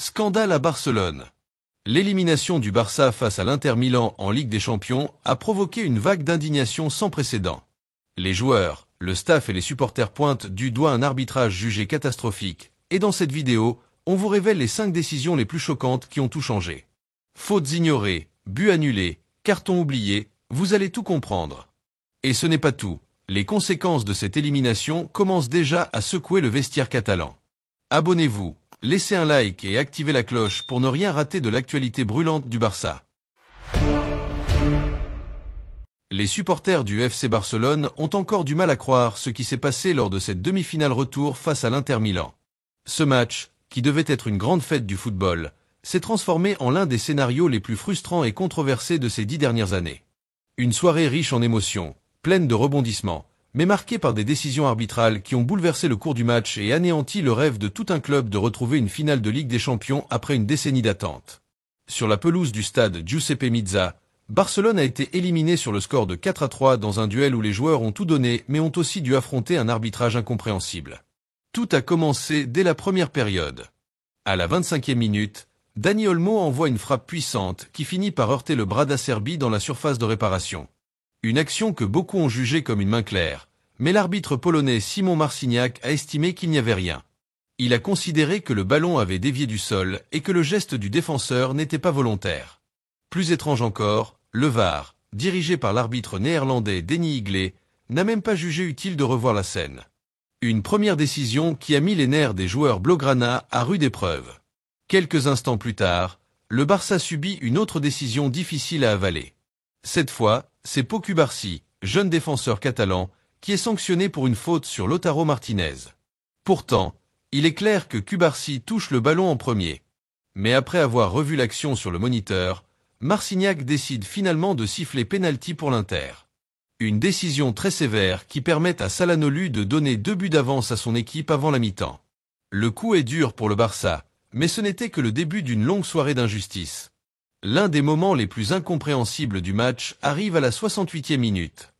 Scandale à Barcelone. L'élimination du Barça face à l'Inter Milan en Ligue des Champions a provoqué une vague d'indignation sans précédent. Les joueurs, le staff et les supporters pointent du doigt un arbitrage jugé catastrophique, et dans cette vidéo, on vous révèle les 5 décisions les plus choquantes qui ont tout changé. Fautes ignorées, buts annulés, cartons oubliés, vous allez tout comprendre. Et ce n'est pas tout, les conséquences de cette élimination commencent déjà à secouer le vestiaire catalan. Abonnez-vous, laissez un like et activez la cloche pour ne rien rater de l'actualité brûlante du Barça. Les supporters du FC Barcelone ont encore du mal à croire ce qui s'est passé lors de cette demi-finale retour face à l'Inter Milan. Ce match, qui devait être une grande fête du football, s'est transformé en l'un des scénarios les plus frustrants et controversés de ces 10 dernières années. Une soirée riche en émotions, pleine de rebondissements, mais marquée par des décisions arbitrales qui ont bouleversé le cours du match et anéanti le rêve de tout un club de retrouver une finale de Ligue des Champions après une décennie d'attente. Sur la pelouse du stade Giuseppe Meazza, Barcelone a été éliminé sur le score de 4-3 dans un duel où les joueurs ont tout donné mais ont aussi dû affronter un arbitrage incompréhensible. Tout a commencé dès la première période. À la 25e minute, Dani Olmo envoie une frappe puissante qui finit par heurter le bras d'Acerbi dans la surface de réparation. Une action que beaucoup ont jugée comme une main claire, mais l'arbitre polonais Szymon Marciniak a estimé qu'il n'y avait rien. Il a considéré que le ballon avait dévié du sol et que le geste du défenseur n'était pas volontaire. Plus étrange encore, le VAR, dirigé par l'arbitre néerlandais Denny Higlé, n'a même pas jugé utile de revoir la scène. Une première décision qui a mis les nerfs des joueurs blaugrana à rude épreuve. Quelques instants plus tard, le Barça subit une autre décision difficile à avaler. Cette fois, c'est Pau Cubarsí, jeune défenseur catalan, qui est sanctionné pour une faute sur Lautaro Martinez. Pourtant, il est clair que Cubarsí touche le ballon en premier. Mais après avoir revu l'action sur le moniteur, Marciniak décide finalement de siffler pénalty pour l'Inter. Une décision très sévère qui permet à Çalhanoğlu de donner 2 buts d'avance à son équipe avant la mi-temps. Le coup est dur pour le Barça, mais ce n'était que le début d'une longue soirée d'injustice. L'un des moments les plus incompréhensibles du match arrive à la 68e minute.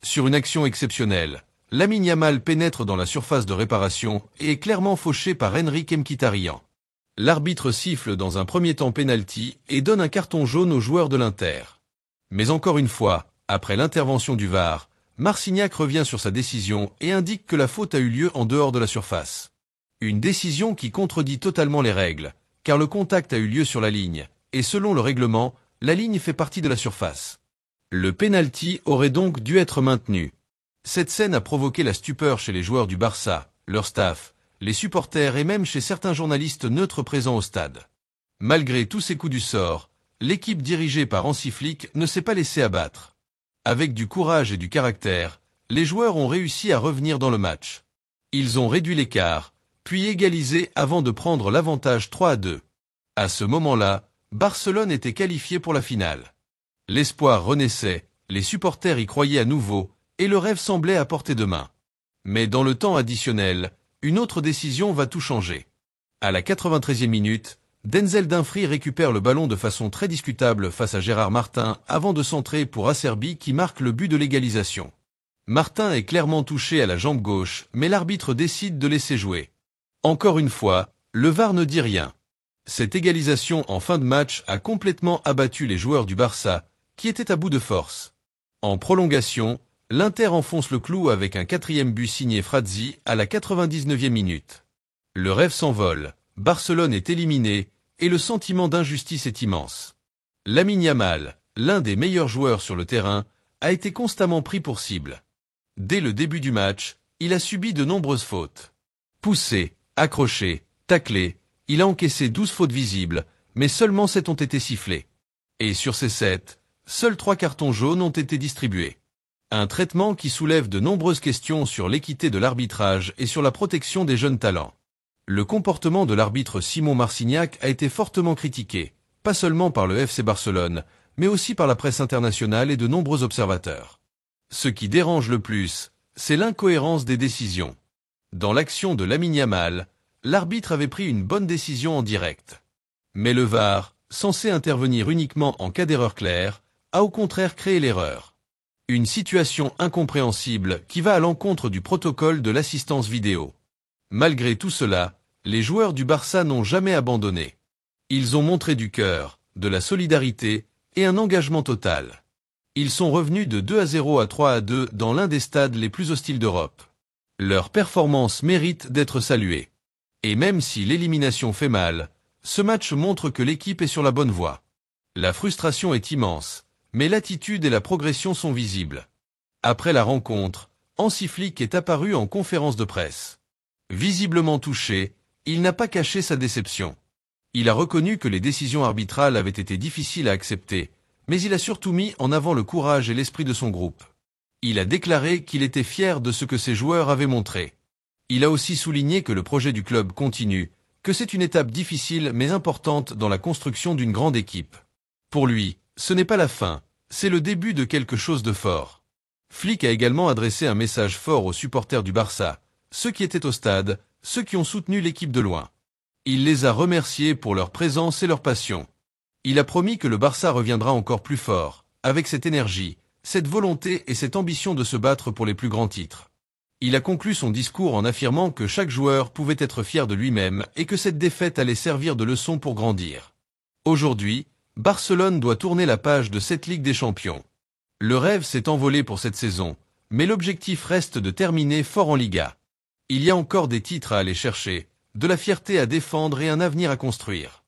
Sur une action exceptionnelle, Lamine Yamal pénètre dans la surface de réparation et est clairement fauché par Henrich Mkhitaryan. L'arbitre siffle dans un premier temps pénalty et donne un carton jaune aux joueurs de l'Inter. Mais encore une fois, après l'intervention du VAR, Marciniak revient sur sa décision et indique que la faute a eu lieu en dehors de la surface. Une décision qui contredit totalement les règles, car le contact a eu lieu sur la ligne, et selon le règlement, la ligne fait partie de la surface. Le pénalty aurait donc dû être maintenu. Cette scène a provoqué la stupeur chez les joueurs du Barça, leur staff, les supporters et même chez certains journalistes neutres présents au stade. Malgré tous ces coups du sort, l'équipe dirigée par Hansi Flick ne s'est pas laissée abattre. Avec du courage et du caractère, les joueurs ont réussi à revenir dans le match. Ils ont réduit l'écart, puis égalisé avant de prendre l'avantage 3-2. À ce moment-là, Barcelone était qualifié pour la finale. L'espoir renaissait, les supporters y croyaient à nouveau, et le rêve semblait à portée de main. Mais dans le temps additionnel, une autre décision va tout changer. À la 93e minute, Denzel Dumfries récupère le ballon de façon très discutable face à Gérard Martin avant de centrer pour Acerbi qui marque le but de l'égalisation. Martin est clairement touché à la jambe gauche, mais l'arbitre décide de laisser jouer. Encore une fois, le VAR ne dit rien. Cette égalisation en fin de match a complètement abattu les joueurs du Barça, qui étaient à bout de force. En prolongation, l'Inter enfonce le clou avec un 4e but signé Frazzi à la 99e minute. Le rêve s'envole, Barcelone est éliminé, et le sentiment d'injustice est immense. Lamine Yamal, l'un des meilleurs joueurs sur le terrain, a été constamment pris pour cible. Dès le début du match, il a subi de nombreuses fautes. Poussé, accroché, taclé, il a encaissé 12 fautes visibles, mais seulement 7 ont été sifflées. Et sur ces 7, seuls 3 cartons jaunes ont été distribués. Un traitement qui soulève de nombreuses questions sur l'équité de l'arbitrage et sur la protection des jeunes talents. Le comportement de l'arbitre Szymon Marciniak a été fortement critiqué, pas seulement par le FC Barcelone, mais aussi par la presse internationale et de nombreux observateurs. Ce qui dérange le plus, c'est l'incohérence des décisions. Dans l'action de Lamine Yamal, l'arbitre avait pris une bonne décision en direct. Mais le VAR, censé intervenir uniquement en cas d'erreur claire, a au contraire créé l'erreur. Une situation incompréhensible qui va à l'encontre du protocole de l'assistance vidéo. Malgré tout cela, les joueurs du Barça n'ont jamais abandonné. Ils ont montré du cœur, de la solidarité et un engagement total. Ils sont revenus de 2-0 à 3-2 dans l'un des stades les plus hostiles d'Europe. Leur performance mérite d'être saluée. Et même si l'élimination fait mal, ce match montre que l'équipe est sur la bonne voie. La frustration est immense, mais l'attitude et la progression sont visibles. Après la rencontre, Hansi Flick est apparu en conférence de presse. Visiblement touché, il n'a pas caché sa déception. Il a reconnu que les décisions arbitrales avaient été difficiles à accepter, mais il a surtout mis en avant le courage et l'esprit de son groupe. Il a déclaré qu'il était fier de ce que ses joueurs avaient montré. Il a aussi souligné que le projet du club continue, que c'est une étape difficile mais importante dans la construction d'une grande équipe. Pour lui, ce n'est pas la fin, c'est le début de quelque chose de fort. Flick a également adressé un message fort aux supporters du Barça, ceux qui étaient au stade, ceux qui ont soutenu l'équipe de loin. Il les a remerciés pour leur présence et leur passion. Il a promis que le Barça reviendra encore plus fort, avec cette énergie, cette volonté et cette ambition de se battre pour les plus grands titres. Il a conclu son discours en affirmant que chaque joueur pouvait être fier de lui-même et que cette défaite allait servir de leçon pour grandir. Aujourd'hui, Barcelone doit tourner la page de cette Ligue des Champions. Le rêve s'est envolé pour cette saison, mais l'objectif reste de terminer fort en Liga. Il y a encore des titres à aller chercher, de la fierté à défendre et un avenir à construire.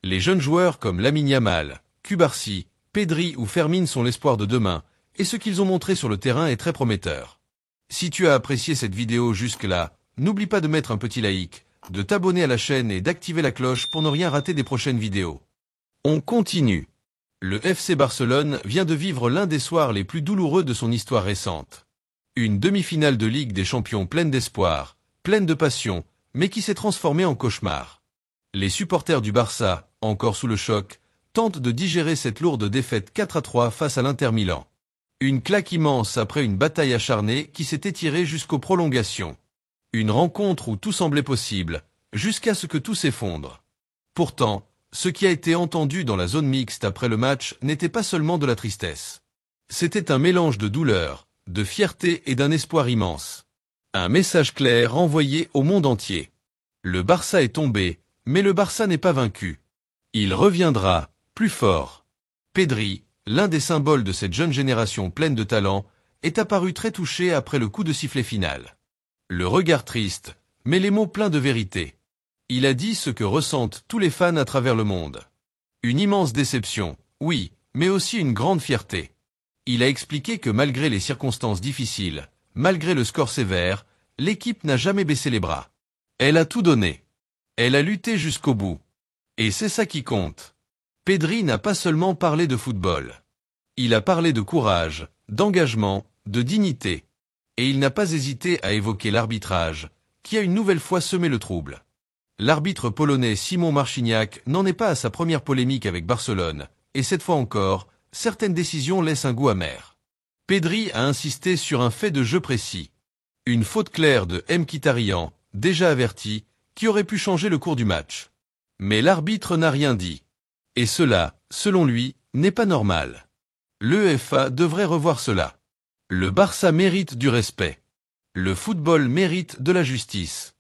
Les jeunes joueurs comme Lamine Yamal, Cubarsí, Pedri ou Fermin sont l'espoir de demain, et ce qu'ils ont montré sur le terrain est très prometteur. Si tu as apprécié cette vidéo jusque-là, n'oublie pas de mettre un petit like, de t'abonner à la chaîne et d'activer la cloche pour ne rien rater des prochaines vidéos. On continue. Le FC Barcelone vient de vivre l'un des soirs les plus douloureux de son histoire récente. Une demi-finale de Ligue des Champions pleine d'espoir, pleine de passion, mais qui s'est transformée en cauchemar. Les supporters du Barça, encore sous le choc, tentent de digérer cette lourde défaite 4-3 face à l'Inter Milan. Une claque immense après une bataille acharnée qui s'est étirée jusqu'aux prolongations. Une rencontre où tout semblait possible, jusqu'à ce que tout s'effondre. Pourtant, ce qui a été entendu dans la zone mixte après le match n'était pas seulement de la tristesse. C'était un mélange de douleur, de fierté et d'un espoir immense. Un message clair envoyé au monde entier. Le Barça est tombé, mais le Barça n'est pas vaincu. Il reviendra, plus fort. Pedri, l'un des symboles de cette jeune génération pleine de talent, est apparu très touché après le coup de sifflet final. Le regard triste, mais les mots pleins de vérité. Il a dit ce que ressentent tous les fans à travers le monde. Une immense déception, oui, mais aussi une grande fierté. Il a expliqué que malgré les circonstances difficiles, malgré le score sévère, l'équipe n'a jamais baissé les bras. Elle a tout donné. Elle a lutté jusqu'au bout. Et c'est ça qui compte. Pedri n'a pas seulement parlé de football. Il a parlé de courage, d'engagement, de dignité. Et il n'a pas hésité à évoquer l'arbitrage, qui a une nouvelle fois semé le trouble. L'arbitre polonais Simon Marciniak n'en est pas à sa première polémique avec Barcelone, et cette fois encore, certaines décisions laissent un goût amer. Pedri a insisté sur un fait de jeu précis. Une faute claire de Mkhitaryan, déjà averti, qui aurait pu changer le cours du match. Mais l'arbitre n'a rien dit. Et cela, selon lui, n'est pas normal. L'UEFA devrait revoir cela. Le Barça mérite du respect. Le football mérite de la justice.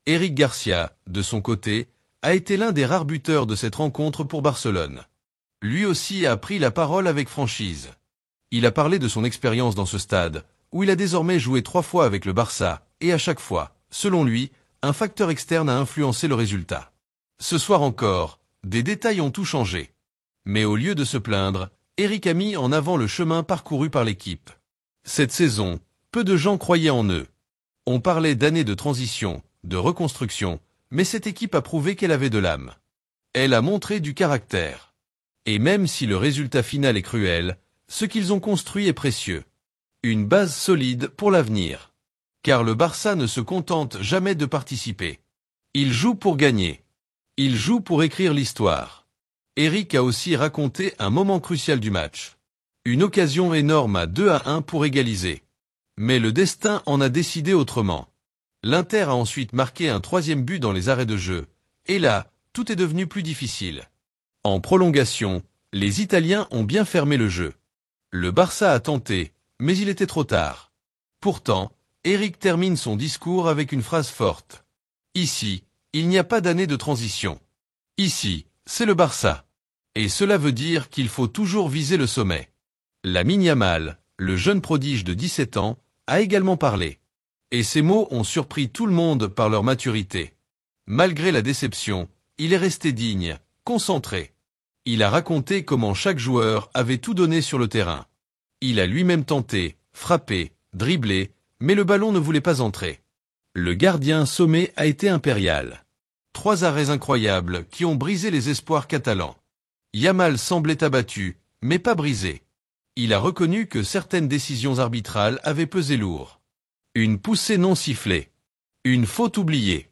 Eric Garcia, de son côté, a été l'un des rares buteurs de cette rencontre pour Barcelone. Lui aussi a pris la parole avec franchise. Il a parlé de son expérience dans ce stade, où il a désormais joué 3 fois avec le Barça, et à chaque fois, selon lui, un facteur externe a influencé le résultat. Ce soir encore, des détails ont tout changé. Mais au lieu de se plaindre, Eric a mis en avant le chemin parcouru par l'équipe. Cette saison, peu de gens croyaient en eux. On parlait d'années de transition, de reconstruction, mais cette équipe a prouvé qu'elle avait de l'âme. Elle a montré du caractère. Et même si le résultat final est cruel, ce qu'ils ont construit est précieux. Une base solide pour l'avenir. Car le Barça ne se contente jamais de participer. Il joue pour gagner. Il joue pour écrire l'histoire. Eric a aussi raconté un moment crucial du match. Une occasion énorme à 2-1 pour égaliser. Mais le destin en a décidé autrement. L'Inter a ensuite marqué un 3e but dans les arrêts de jeu. Et là, tout est devenu plus difficile. En prolongation, les Italiens ont bien fermé le jeu. Le Barça a tenté, mais il était trop tard. Pourtant, Eric termine son discours avec une phrase forte. Ici, il n'y a pas d'année de transition. Ici, c'est le Barça. Et cela veut dire qu'il faut toujours viser le sommet. Lamine Yamal, le jeune prodige de 17 ans, a également parlé. Et ces mots ont surpris tout le monde par leur maturité. Malgré la déception, il est resté digne, concentré. Il a raconté comment chaque joueur avait tout donné sur le terrain. Il a lui-même tenté, frappé, dribblé, mais le ballon ne voulait pas entrer. Le gardien Sommet a été impérial. 3 arrêts incroyables qui ont brisé les espoirs catalans. Yamal semblait abattu, mais pas brisé. Il a reconnu que certaines décisions arbitrales avaient pesé lourd. Une poussée non sifflée. Une faute oubliée.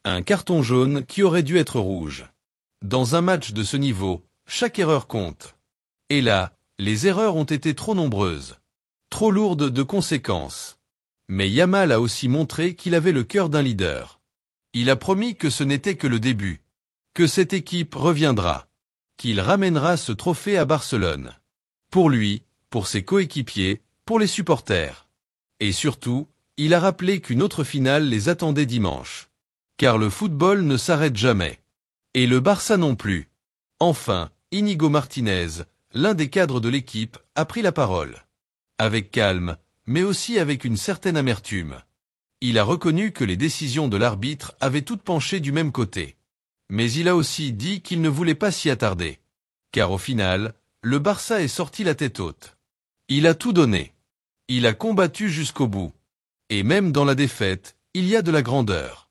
Un carton jaune qui aurait dû être rouge. Dans un match de ce niveau, chaque erreur compte. Et là, les erreurs ont été trop nombreuses. Trop lourdes de conséquences. Mais Yamal a aussi montré qu'il avait le cœur d'un leader. Il a promis que ce n'était que le début. Que cette équipe reviendra. Qu'il ramènera ce trophée à Barcelone. Pour lui, pour ses coéquipiers, pour les supporters. Et surtout, il a rappelé qu'une autre finale les attendait dimanche. Car le football ne s'arrête jamais. Et le Barça non plus. Enfin, Íñigo Martínez, l'un des cadres de l'équipe, a pris la parole. Avec calme, mais aussi avec une certaine amertume. Il a reconnu que les décisions de l'arbitre avaient toutes penché du même côté. Mais il a aussi dit qu'il ne voulait pas s'y attarder. Car au final, le Barça est sorti la tête haute. Il a tout donné. Il a combattu jusqu'au bout. Et même dans la défaite, il y a de la grandeur.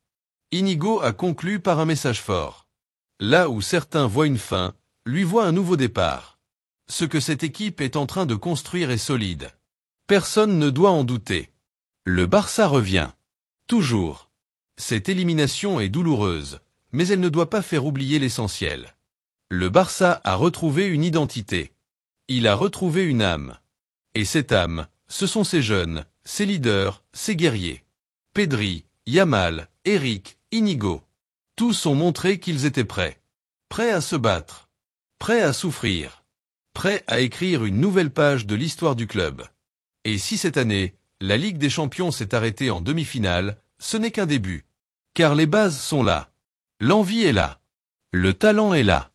Íñigo a conclu par un message fort. Là où certains voient une fin, lui voient un nouveau départ. Ce que cette équipe est en train de construire est solide. Personne ne doit en douter. Le Barça revient. Toujours. Cette élimination est douloureuse, mais elle ne doit pas faire oublier l'essentiel. Le Barça a retrouvé une identité. Il a retrouvé une âme. Et cette âme, ce sont ses jeunes, ses leaders, ses guerriers. Pedri, Yamal, Eric, Íñigo. Tous ont montré qu'ils étaient prêts. Prêts à se battre. Prêts à souffrir. Prêts à écrire une nouvelle page de l'histoire du club. Et si cette année, la Ligue des Champions s'est arrêtée en demi-finale, ce n'est qu'un début. Car les bases sont là. L'envie est là. Le talent est là.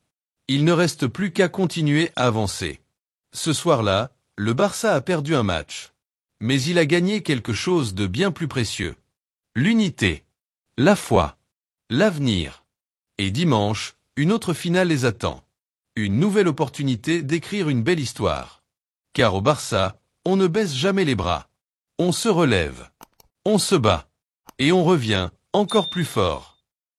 Il ne reste plus qu'à continuer à avancer. Ce soir-là, le Barça a perdu un match. Mais il a gagné quelque chose de bien plus précieux. L'unité. La foi. L'avenir. Et dimanche, une autre finale les attend. Une nouvelle opportunité d'écrire une belle histoire. Car au Barça, on ne baisse jamais les bras. On se relève. On se bat. Et on revient, encore plus fort.